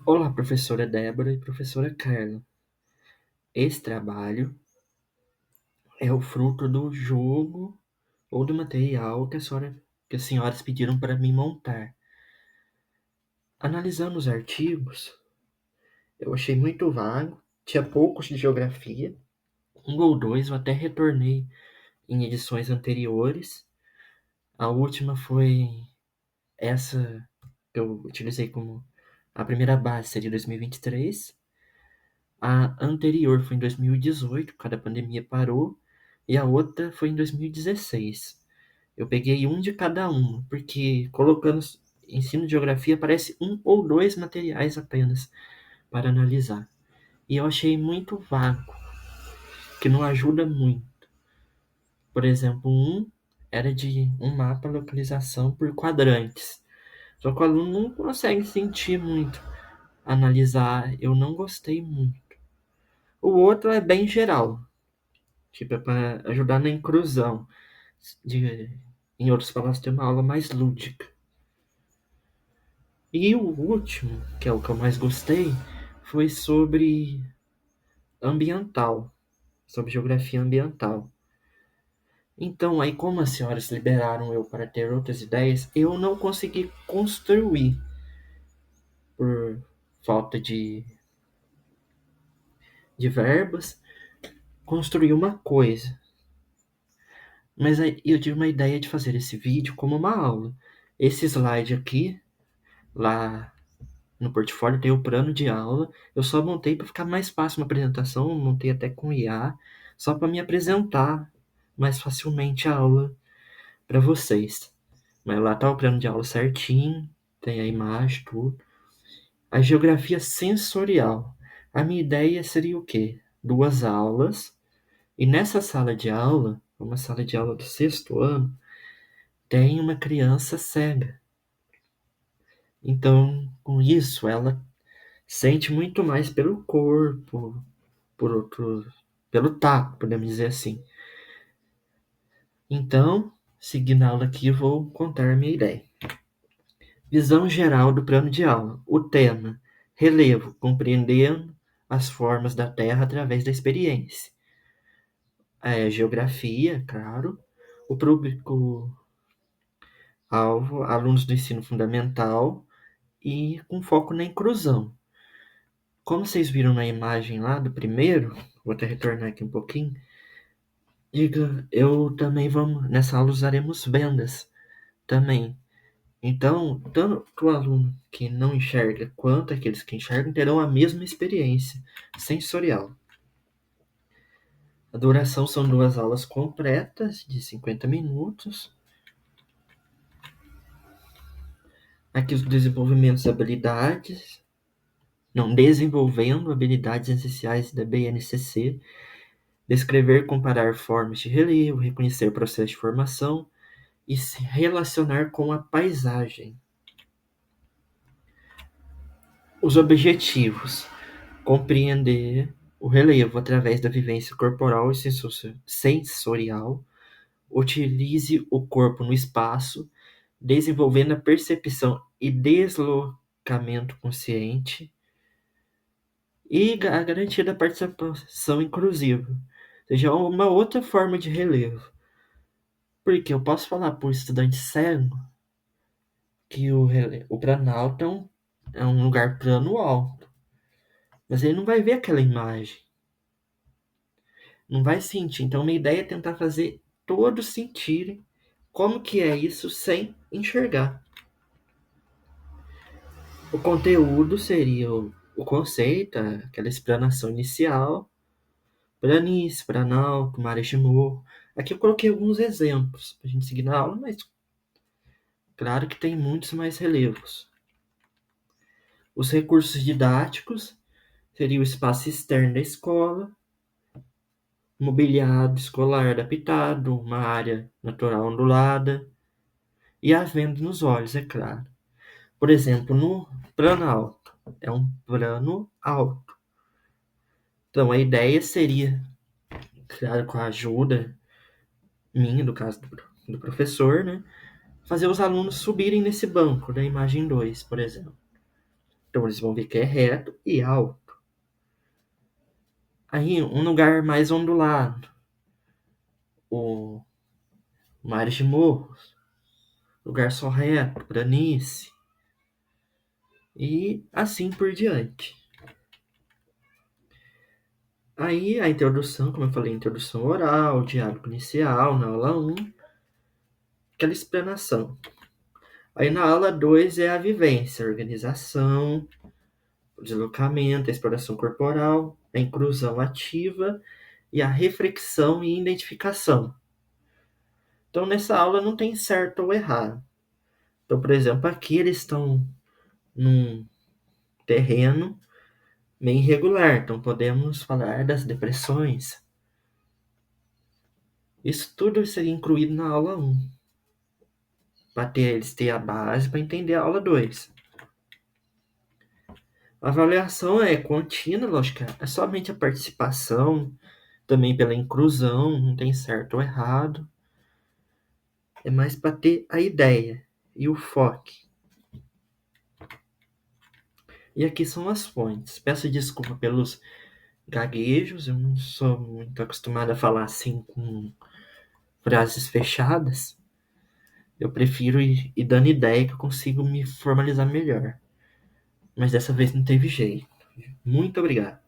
Olá, professora Débora e professora Carla. Esse trabalho é o fruto do jogo ou do material que as senhoras pediram para mim montar. Analisando os artigos, eu achei muito vago, tinha poucos de geografia, um ou dois eu até retornei em edições anteriores. A última foi essa que eu utilizei como a primeira base, seria 2023. A anterior foi em 2018, quando a pandemia parou, e a outra foi em 2016. Eu peguei um de cada um, porque colocando ensino de geografia parece um ou dois materiais apenas para analisar. E eu achei muito vago, que não ajuda muito. Por exemplo, um era de um mapa localização por quadrantes. Só que o aluno não consegue sentir muito, analisar. Eu não gostei muito. O outro é bem geral, tipo, é para ajudar na inclusão. Em outras palavras, ter uma aula mais lúdica. E o último, que é o que eu mais gostei, foi ambiental, sobre geografia ambiental. Então, aí como as senhoras liberaram eu para ter outras ideias, eu não consegui construir por falta de verbas, construir uma coisa. Mas aí eu tive uma ideia de fazer esse vídeo como uma aula. Esse slide aqui, lá no portfólio tem o plano de aula. Eu só montei para ficar mais fácil uma apresentação, montei até com IA, só para me apresentar mais facilmente a aula para vocês. Mas lá tá o plano de aula certinho, tem a imagem, tudo. A geografia sensorial. A minha ideia seria o quê? Duas aulas. E nessa sala de aula, uma sala de aula do sexto ano, tem uma criança cega. Então, com isso, ela sente muito mais pelo corpo, por outro, pelo tato, podemos dizer assim. Então, seguindo a aula aqui, eu vou contar a minha ideia. Visão geral do plano de aula. O tema: relevo, compreendendo as formas da Terra através da experiência. Geografia, claro. O público-alvo, alunos do ensino fundamental e com foco na inclusão. Como vocês viram na imagem lá do primeiro, vou até retornar aqui um pouquinho. Eu também nessa aula usaremos vendas também. Então, tanto o aluno que não enxerga quanto aqueles que enxergam terão a mesma experiência sensorial. A duração são duas aulas completas de 50 minutos. Aqui os desenvolvimentos de habilidades, não, desenvolvendo habilidades essenciais da BNCC, descrever, comparar formas de relevo, reconhecer o processo de formação e se relacionar com a paisagem. Os objetivos: compreender o relevo através da vivência corporal e sensorial, utilize o corpo no espaço, desenvolvendo a percepção e deslocamento consciente, e a garantia da participação inclusiva, ou seja, uma outra forma de relevo. Porque eu posso falar para o estudante cego que o Planalto é um lugar plano alto, mas ele não vai ver aquela imagem, não vai sentir. Então, minha ideia é tentar fazer todos sentirem como que é isso sem enxergar. O conteúdo seria o conceito, aquela explanação inicial, planície, planalto, marés de morro. Aqui eu coloquei alguns exemplos para a gente seguir na aula, mas claro que tem muitos mais relevos. Os recursos didáticos seria o espaço externo da escola, mobiliário escolar adaptado, uma área natural ondulada e a venda nos olhos, é claro. Por exemplo, no plano alto, é um plano alto. Então, a ideia seria, claro, com a ajuda minha, do caso do professor, né, fazer os alunos subirem nesse banco da imagem 2, por exemplo. Então eles vão ver que é reto e alto. Aí um lugar mais ondulado, o mares de morros, lugar só reto, planície, e assim por diante. Aí a introdução, como eu falei, introdução oral, diálogo inicial, na aula 1, aquela explanação. Aí na aula 2 é a vivência, a organização, o deslocamento, a exploração corporal, a inclusão ativa e a reflexão e identificação. Então nessa aula não tem certo ou errado. Então, por exemplo, aqui eles estão num terreno meio irregular, então podemos falar das depressões. Isso tudo seria incluído na aula 1, para eles terem a base para entender a aula 2. A avaliação é contínua, lógico, é somente a participação, também pela inclusão, não tem certo ou errado. É mais para ter a ideia e o foco. E aqui são as fontes. Peço desculpa pelos gaguejos, eu não sou muito acostumado a falar assim com frases fechadas. Eu prefiro ir dando ideia que eu consigo me formalizar melhor. Mas dessa vez não teve jeito. Muito obrigado.